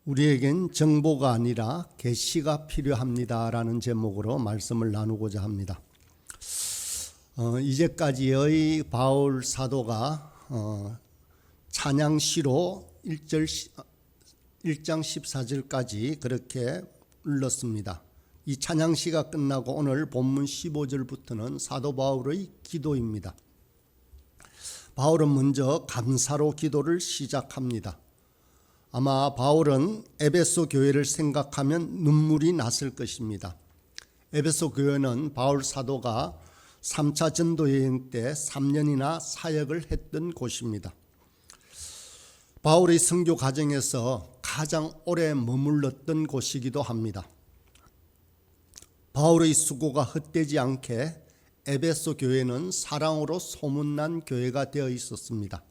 우리에겐 정보가 아니라 계시가 필요합니다라는 제목으로 말씀을 나누고자 합니다. 이제까지의 바울 사도가 찬양시로 1장 14절까지 그렇게 불렀습니다. 이 찬양시가 끝나고 오늘 본문 15절부터는 사도 바울의 기도입니다. 바울은 먼저 감사로 기도를 시작합니다. 아마 바울은 에베소 교회를 생각하면 눈물이 났을 것입니다. 에베소 교회는 바울 사도가 3차 전도 여행 때 3년이나 사역을 했던 곳입니다. 바울의 선교 과정에서 가장 오래 머물렀던 곳이기도 합니다. 바울의 수고가 헛되지 않게 에베소 교회는 사랑으로 소문난 교회가 되어 있었습니다.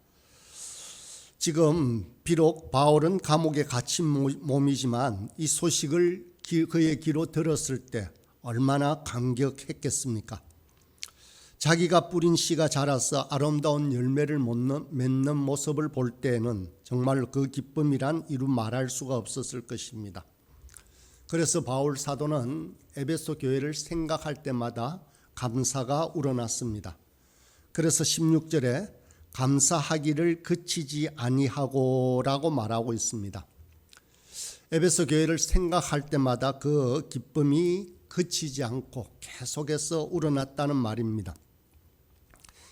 지금 비록 바울은 감옥에 갇힌 몸이지만 이 소식을 그의 귀로 들었을 때 얼마나 감격했겠습니까? 자기가 뿌린 씨가 자라서 아름다운 열매를 맺는 모습을 볼 때에는 정말 그 기쁨이란 이루 말할 수가 없었을 것입니다. 그래서 바울 사도는 에베소 교회를 생각할 때마다 감사가 우러났습니다. 그래서 16절에 감사하기를 그치지 아니하고라고 말하고 있습니다. 에베소 교회를 생각할 때마다 그 기쁨이 그치지 않고 계속해서 우러났다는 말입니다.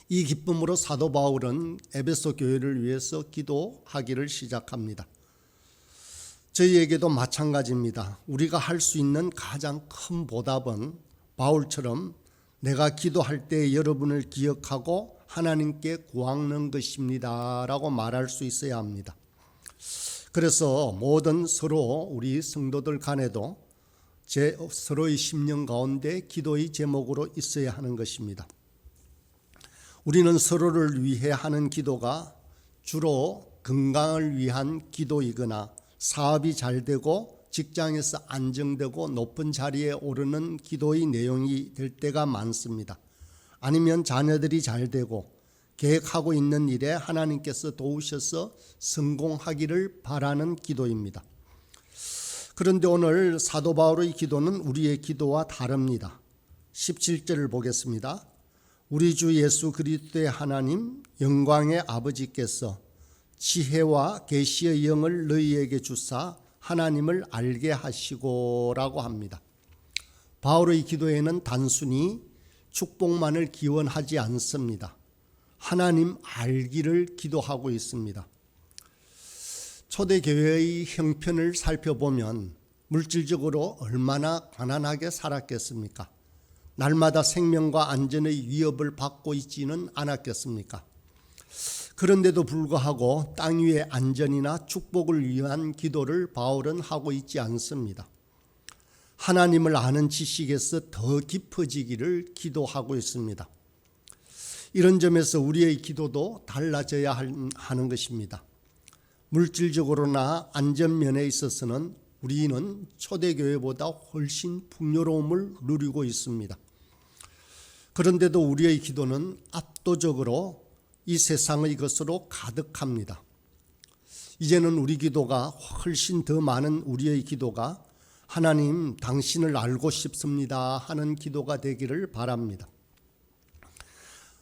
이 기쁨으로 사도 바울은 에베소 교회를 위해서 기도하기를 시작합니다. 저희에게도 마찬가지입니다. 우리가 할 수 있는 가장 큰 보답은 바울처럼 내가 기도할 때 여러분을 기억하고 하나님께 구하는 것입니다 라고 말할 수 있어야 합니다. 그래서 모든 서로 우리 성도들 간에도 서로의 심령 가운데 기도의 제목으로 있어야 하는 것입니다. 우리는 서로를 위해 하는 기도가 주로 건강을 위한 기도이거나 사업이 잘 되고 직장에서 안정되고 높은 자리에 오르는 기도의 내용이 될 때가 많습니다. 아니면 자녀들이 잘 되고 계획하고 있는 일에 하나님께서 도우셔서 성공하기를 바라는 기도입니다. 그런데 오늘 사도 바울의 기도는 우리의 기도와 다릅니다. 17절을 보겠습니다. 우리 주 예수 그리스도의 하나님 영광의 아버지께서 지혜와 계시의 영을 너희에게 주사 하나님을 알게 하시고라고 합니다. 바울의 기도에는 단순히 축복만을 기원하지 않습니다. 하나님 알기를 기도하고 있습니다. 초대교회의 형편을 살펴보면 물질적으로 얼마나 가난하게 살았겠습니까? 날마다 생명과 안전의 위협을 받고 있지는 않았겠습니까? 그런데도 불구하고 땅 위의 안전이나 축복을 위한 기도를 바울은 하고 있지 않습니다. 하나님을 아는 지식에서 더 깊어지기를 기도하고 있습니다. 이런 점에서 우리의 기도도 달라져야 하는 것입니다. 물질적으로나 안전면에 있어서는 우리는 초대교회보다 훨씬 풍요로움을 누리고 있습니다. 그런데도 우리의 기도는 압도적으로 이 세상의 것으로 가득합니다. 이제는 우리 기도가 훨씬 더 많은 우리의 기도가 하나님 당신을 알고 싶습니다 하는 기도가 되기를 바랍니다.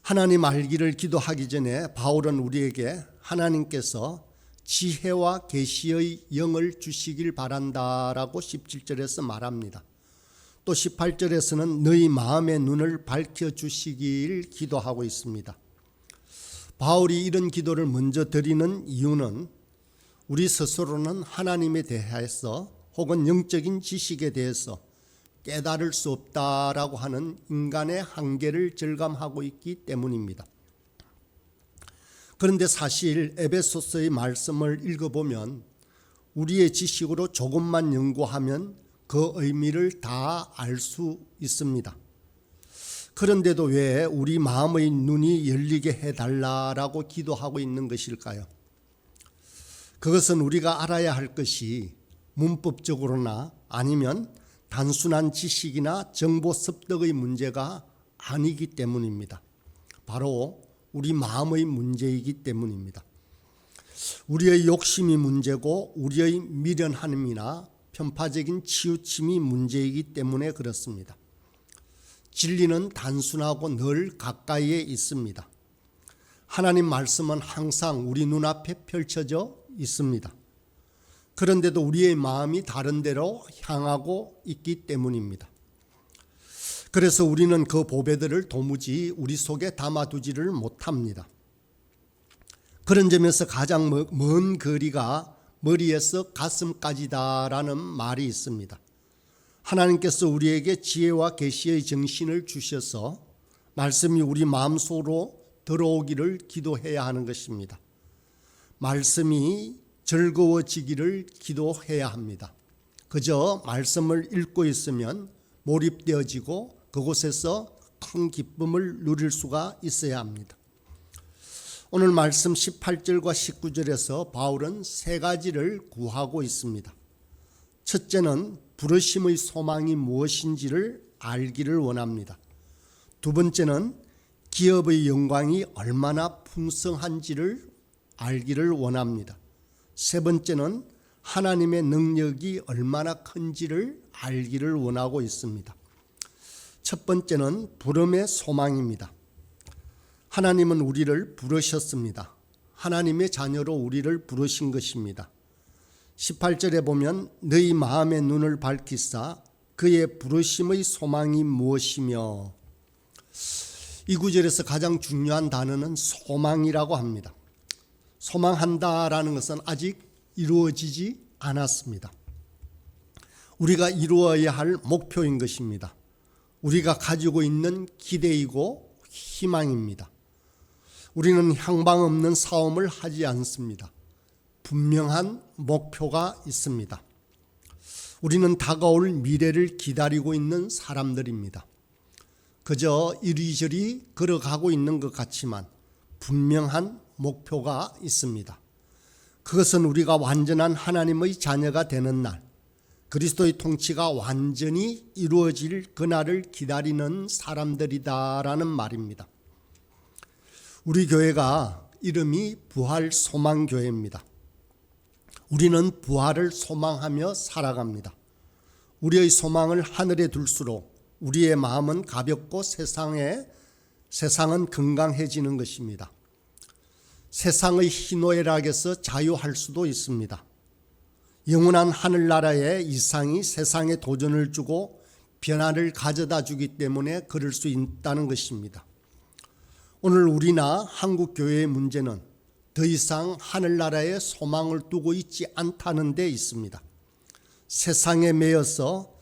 하나님 알기를 기도하기 전에 바울은 우리에게 하나님께서 지혜와 계시의 영을 주시길 바란다라고 17절에서 말합니다. 또 18절에서는 너희 마음의 눈을 밝혀주시길 기도하고 있습니다. 바울이 이런 기도를 먼저 드리는 이유는 우리 스스로는 하나님에 대해서 혹은 영적인 지식에 대해서 깨달을 수 없다라고 하는 인간의 한계를 절감하고 있기 때문입니다. 그런데 사실 에베소서의 말씀을 읽어보면 우리의 지식으로 조금만 연구하면 그 의미를 다 알 수 있습니다. 그런데도 왜 우리 마음의 눈이 열리게 해달라라고 기도하고 있는 것일까요? 그것은 우리가 알아야 할 것이 문법적으로나 아니면 단순한 지식이나 정보 습득의 문제가 아니기 때문입니다. 바로 우리 마음의 문제이기 때문입니다. 우리의 욕심이 문제고 우리의 미련함이나 편파적인 치우침이 문제이기 때문에 그렇습니다. 진리는 단순하고 늘 가까이에 있습니다. 하나님 말씀은 항상 우리 눈앞에 펼쳐져 있습니다. 그런데도 우리의 마음이 다른 데로 향하고 있기 때문입니다. 그래서 우리는 그 보배들을 도무지 우리 속에 담아두지를 못합니다. 그런 점에서 가장 먼 거리가 머리에서 가슴까지다라는 말이 있습니다. 하나님께서 우리에게 지혜와 계시의 정신을 주셔서 말씀이 우리 마음속으로 들어오기를 기도해야 하는 것입니다. 말씀이 즐거워지기를 기도해야 합니다. 그저 말씀을 읽고 있으면 몰입되어지고 그곳에서 큰 기쁨을 누릴 수가 있어야 합니다. 오늘 말씀 18절과 19절에서 바울은 세 가지를 구하고 있습니다. 첫째는 부르심의 소망이 무엇인지를 알기를 원합니다. 두 번째는 기업의 영광이 얼마나 풍성한지를 알기를 원합니다. 세 번째는 하나님의 능력이 얼마나 큰지를 알기를 원하고 있습니다. 첫 번째는 부름의 소망입니다. 하나님은 우리를 부르셨습니다. 하나님의 자녀로 우리를 부르신 것입니다. 18절에 보면 너희 마음의 눈을 밝히사 그의 부르심의 소망이 무엇이며, 이 구절에서 가장 중요한 단어는 소망이라고 합니다. 소망한다라는 것은 아직 이루어지지 않았습니다. 우리가 이루어야 할 목표인 것입니다. 우리가 가지고 있는 기대이고 희망입니다. 우리는 향방 없는 싸움을 하지 않습니다. 분명한 목표가 있습니다. 우리는 다가올 미래를 기다리고 있는 사람들입니다. 그저 이리저리 걸어가고 있는 것 같지만 분명한 목표가 있습니다. 그것은 우리가 완전한 하나님의 자녀가 되는 날, 그리스도의 통치가 완전히 이루어질 그날을 기다리는 사람들이다라는 말입니다. 우리 교회가 이름이 부활소망교회입니다. 우리는 부활을 소망하며 살아갑니다. 우리의 소망을 하늘에 둘수록 우리의 마음은 가볍고 세상은 건강해지는 것입니다. 세상의 희노애락에서 자유할 수도 있습니다. 영원한 하늘나라의 이상이 세상에 도전을 주고 변화를 가져다 주기 때문에 그럴 수 있다는 것입니다. 오늘 우리나 한국 교회의 문제는 더 이상 하늘나라에 소망을 두고 있지 않다는 데 있습니다. 세상에 매여서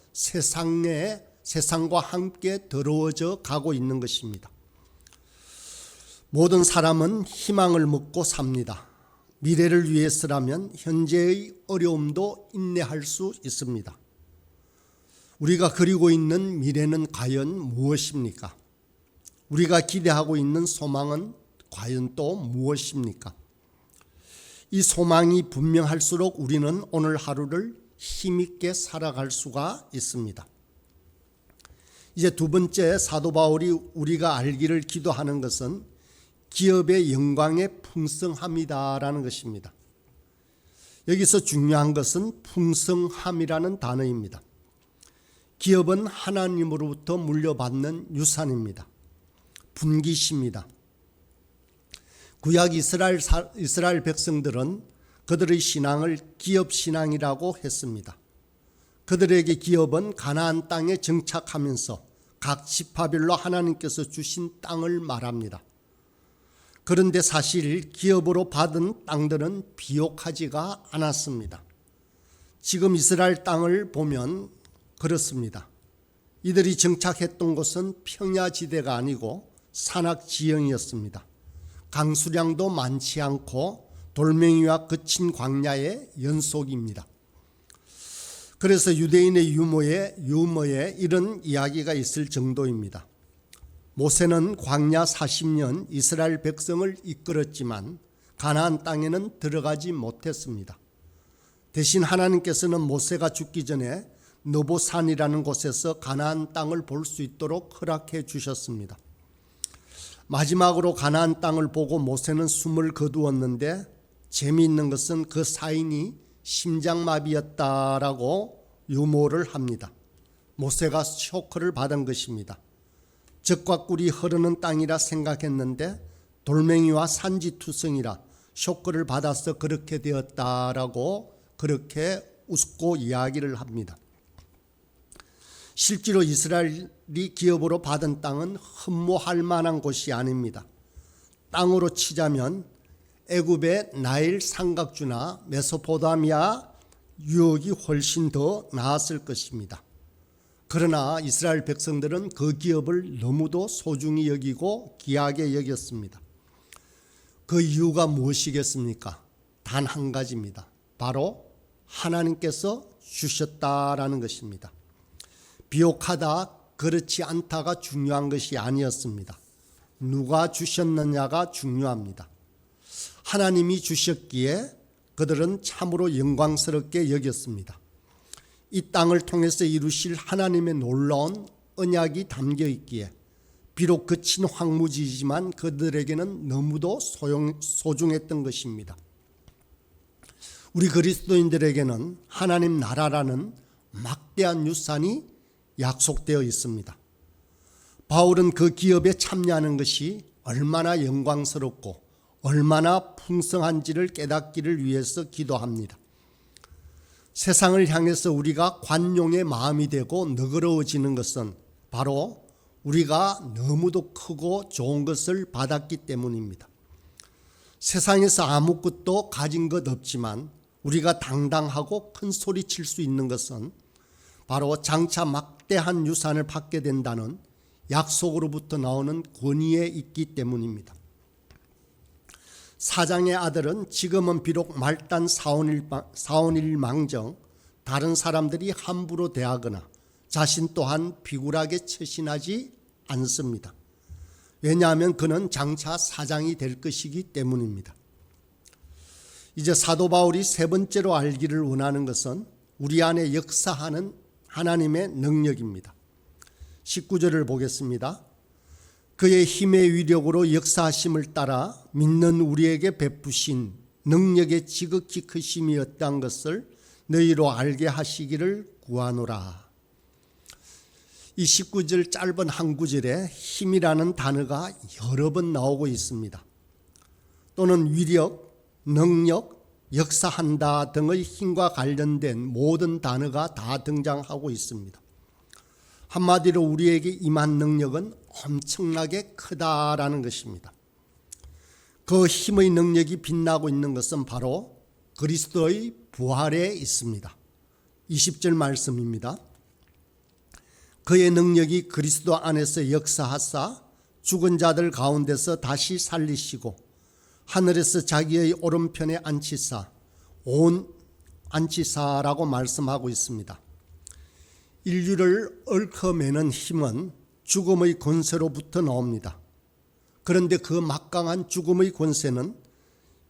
세상과 함께 더러워져 가고 있는 것입니다. 모든 사람은 희망을 먹고 삽니다. 미래를 위해서라면 현재의 어려움도 인내할 수 있습니다. 우리가 그리고 있는 미래는 과연 무엇입니까? 우리가 기대하고 있는 소망은 과연 또 무엇입니까? 이 소망이 분명할수록 우리는 오늘 하루를 힘있게 살아갈 수가 있습니다. 이제 두 번째, 사도 바울이 우리가 알기를 기도하는 것은 기업의 영광의 풍성함이다라는 것입니다. 여기서 중요한 것은 풍성함이라는 단어입니다. 기업은 하나님으로부터 물려받는 유산입니다. 분깃입니다. 구약 이스라엘 백성들은 그들의 신앙을 기업신앙이라고 했습니다. 그들에게 기업은 가나안 땅에 정착하면서 각 지파별로 하나님께서 주신 땅을 말합니다. 그런데 사실 기업으로 받은 땅들은 비옥하지가 않았습니다. 지금 이스라엘 땅을 보면 그렇습니다. 이들이 정착했던 곳은 평야지대가 아니고 산악지형이었습니다. 강수량도 많지 않고 돌멩이와 거친 광야의 연속입니다. 그래서 유대인의 유머에 이런 이야기가 있을 정도입니다. 모세는 광야 40년 이스라엘 백성을 이끌었지만 가나안 땅에는 들어가지 못했습니다. 대신 하나님께서는 모세가 죽기 전에 느보산이라는 곳에서 가나안 땅을 볼 수 있도록 허락해 주셨습니다. 마지막으로 가나안 땅을 보고 모세는 숨을 거두었는데 재미있는 것은 그 사인이 심장마비였다라고 유모를 합니다. 모세가 쇼크를 받은 것입니다. 젖과 꿀이 흐르는 땅이라 생각했는데 돌멩이와 산지투성이라 쇼크를 받아서 그렇게 되었다라고 그렇게 웃고 이야기를 합니다. 실제로 이스라엘이 기업으로 받은 땅은 흠모할 만한 곳이 아닙니다. 땅으로 치자면 애굽의 나일 삼각주나 메소포타미아 유역이 훨씬 더 나았을 것입니다. 그러나 이스라엘 백성들은 그 기업을 너무도 소중히 여기고 귀하게 여겼습니다. 그 이유가 무엇이겠습니까? 단 한 가지입니다. 바로 하나님께서 주셨다라는 것입니다. 비옥하다, 그렇지 않다가 중요한 것이 아니었습니다. 누가 주셨느냐가 중요합니다. 하나님이 주셨기에 그들은 참으로 영광스럽게 여겼습니다. 이 땅을 통해서 이루실 하나님의 놀라운 언약이 담겨 있기에 비록 거친 황무지이지만 그들에게는 너무도 소중했던 것입니다. 우리 그리스도인들에게는 하나님 나라라는 막대한 유산이 약속되어 있습니다. 바울은 그 기업에 참여하는 것이 얼마나 영광스럽고 얼마나 풍성한지를 깨닫기를 위해서 기도합니다. 세상을 향해서 우리가 관용의 마음이 되고 너그러워지는 것은 바로 우리가 너무도 크고 좋은 것을 받았기 때문입니다. 세상에서 아무것도 가진 것 없지만 우리가 당당하고 큰 소리 칠 수 있는 것은 바로 장차 막대한 유산을 받게 된다는 약속으로부터 나오는 권위에 있기 때문입니다. 사장의 아들은 지금은 비록 말단 사원일망정 다른 사람들이 함부로 대하거나 자신 또한 비굴하게 처신하지 않습니다. 왜냐하면 그는 장차 사장이 될 것이기 때문입니다. 이제 사도 바울이 세 번째로 알기를 원하는 것은 우리 안에 역사하는 하나님의 능력입니다. 19절을 보겠습니다. 그의 힘의 위력으로 역사하심을 따라 믿는 우리에게 베푸신 능력의 지극히 크심이었다는 것을 너희로 알게 하시기를 구하노라. 이 19절 짧은 한 구절에 힘이라는 단어가 여러 번 나오고 있습니다. 또는 위력, 능력, 역사한다 등의 힘과 관련된 모든 단어가 다 등장하고 있습니다. 한마디로 우리에게 임한 능력은 엄청나게 크다라는 것입니다. 그 힘의 능력이 빛나고 있는 것은 바로 그리스도의 부활에 있습니다. 20절 말씀입니다. 그의 능력이 그리스도 안에서 역사하사 죽은 자들 가운데서 다시 살리시고 하늘에서 자기의 오른편에 앉히사라고 말씀하고 있습니다. 인류를 얽어매는 힘은 죽음의 권세로부터 나옵니다. 그런데 그 막강한 죽음의 권세는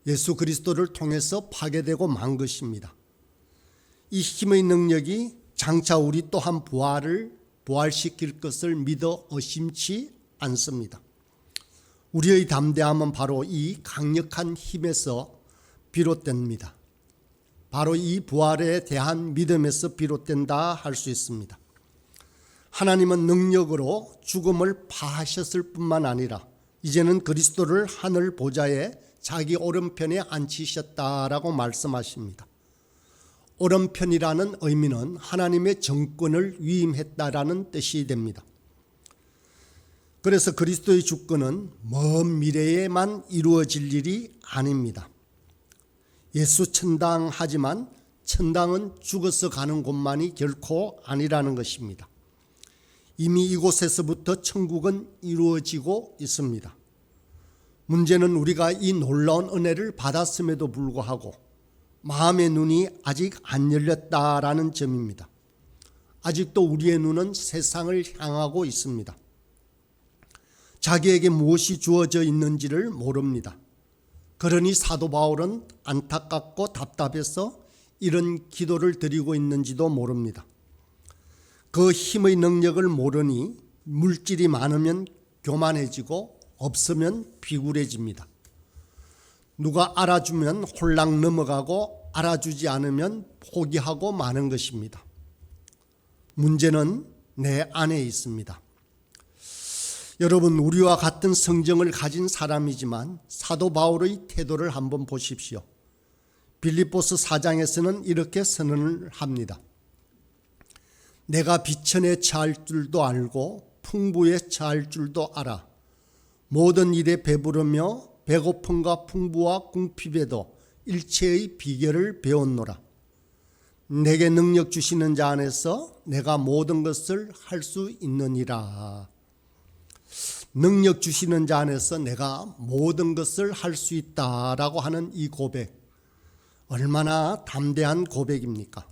예수 그리스도를 통해서 파괴되고 만 것입니다. 이 힘의 능력이 장차 우리 또한 부활시킬 것을 믿어 의심치 않습니다. 우리의 담대함은 바로 이 강력한 힘에서 비롯됩니다. 바로 이 부활에 대한 믿음에서 비롯된다 할 수 있습니다. 하나님은 능력으로 죽음을 파하셨을 뿐만 아니라 이제는 그리스도를 하늘 보좌에 자기 오른편에 앉히셨다라고 말씀하십니다. 오른편이라는 의미는 하나님의 정권을 위임했다라는 뜻이 됩니다. 그래서 그리스도의 주권은 먼 미래에만 이루어질 일이 아닙니다. 예수 천당하지만 천당은 죽어서 가는 곳만이 결코 아니라는 것입니다. 이미 이곳에서부터 천국은 이루어지고 있습니다. 문제는 우리가 이 놀라운 은혜를 받았음에도 불구하고 마음의 눈이 아직 안 열렸다라는 점입니다. 아직도 우리의 눈은 세상을 향하고 있습니다. 자기에게 무엇이 주어져 있는지를 모릅니다. 그러니 사도 바울은 안타깝고 답답해서 이런 기도를 드리고 있는지도 모릅니다. 그 힘의 능력을 모르니 물질이 많으면 교만해지고 없으면 비굴해집니다. 누가 알아주면 홀랑 넘어가고 알아주지 않으면 포기하고 마는 것입니다. 문제는 내 안에 있습니다. 여러분, 우리와 같은 성정을 가진 사람이지만 사도 바울의 태도를 한번 보십시오. 빌립보서 4장에서는 이렇게 선언을 합니다. 내가 비천에 처할 줄도 알고 풍부에 처할 줄도 알아. 모든 일에 배부르며 배고픔과 풍부와 궁핍에도 일체의 비결을 배웠노라. 내게 능력 주시는 자 안에서 내가 모든 것을 할 수 있느니라. 능력 주시는 자 안에서 내가 모든 것을 할 수 있다라고 하는 이 고백, 얼마나 담대한 고백입니까?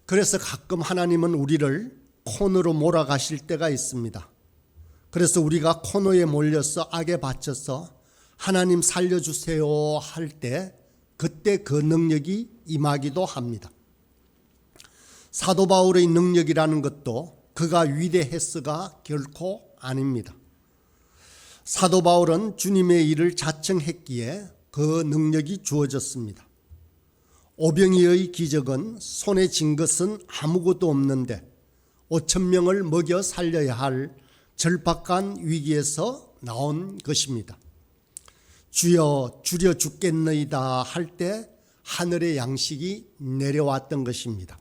그래서 가끔 하나님은 우리를 코너로 몰아가실 때가 있습니다. 그래서 우리가 코너에 몰려서 악에 받쳐서 하나님 살려주세요 할 때 그때 그 능력이 임하기도 합니다. 사도 바울의 능력이라는 것도 그가 위대했어가 결코 아닙니다. 사도 바울은 주님의 일을 자청했기에 그 능력이 주어졌습니다. 오병이의 기적은 손에 쥔 것은 아무것도 없는데 5,000명을 먹여 살려야 할 절박한 위기에서 나온 것입니다. 주여 줄여 죽겠나이다 할 때 하늘의 양식이 내려왔던 것입니다.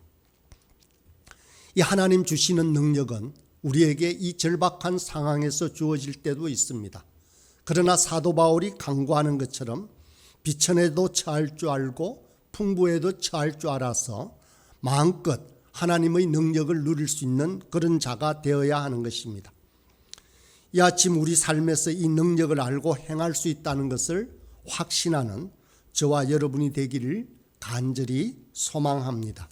이 하나님 주시는 능력은 우리에게 이 절박한 상황에서 주어질 때도 있습니다. 그러나 사도 바울이 강구하는 것처럼 비천에도 처할 줄 알고 풍부에도 처할 줄 알아서 마음껏 하나님의 능력을 누릴 수 있는 그런 자가 되어야 하는 것입니다. 이 아침 우리 삶에서 이 능력을 알고 행할 수 있다는 것을 확신하는 저와 여러분이 되기를 간절히 소망합니다.